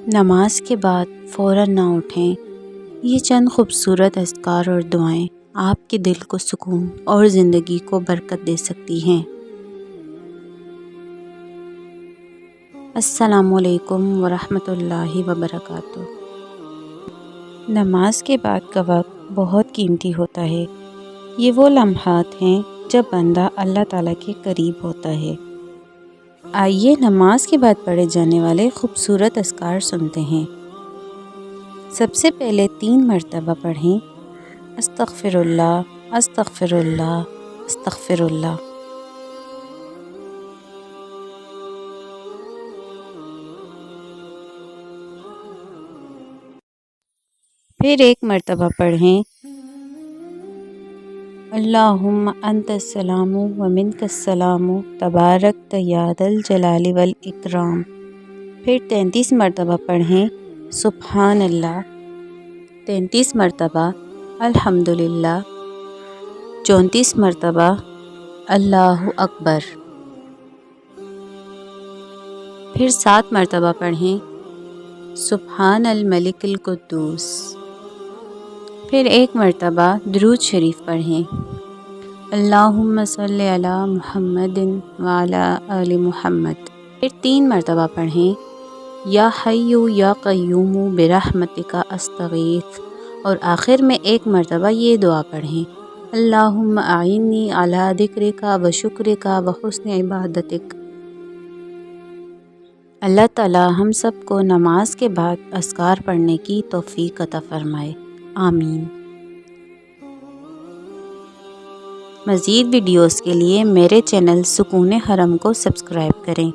نماز کے بعد فوراً نہ اٹھیں۔ یہ چند خوبصورت اذکار اور دعائیں آپ کے دل کو سکون اور زندگی کو برکت دے سکتی ہیں۔ السلام علیکم ورحمۃ اللہ وبرکاتہ۔ نماز کے بعد کا وقت بہت قیمتی ہوتا ہے۔ یہ وہ لمحات ہیں جب بندہ اللہ تعالیٰ کے قریب ہوتا ہے۔ آئیے نماز کے بعد پڑھے جانے والے خوبصورت اذکار سنتے ہیں۔ سب سے پہلے 3 مرتبہ پڑھیں، استغفر اللہ استغفر اللہ استغفر اللہ۔ پھر 1 مرتبہ پڑھیں، اللہم انت السلام و منک السلام تبارکت یا ذا الجلال والاکرام۔ پھر 33 مرتبہ پڑھیں، سبحان اللہ۔ 33 مرتبہ الحمدللہ۔ 34 مرتبہ اللہ اکبر۔ پھر 7 مرتبہ پڑھیں، سبحان الملک القدوس۔ پھر 1 مرتبہ درود شریف پڑھیں، اللہم صلی علی محمد وعلی آل محمد۔ پھر 3 مرتبہ پڑھیں، یا حی یا قیوم برحمتک استغیث۔ اور آخر میں 1 مرتبہ یہ دعا پڑھیں، اللہم اعنی علی ذکرک و شکرک و حسن عبادتک۔ اللہ تعالی ہم سب کو نماز کے بعد اذکار پڑھنے کی توفیق عطا فرمائے، آمین۔ مزید ویڈیوز کے لیے میرے چینل سکون حرم کو سبسکرائب کریں۔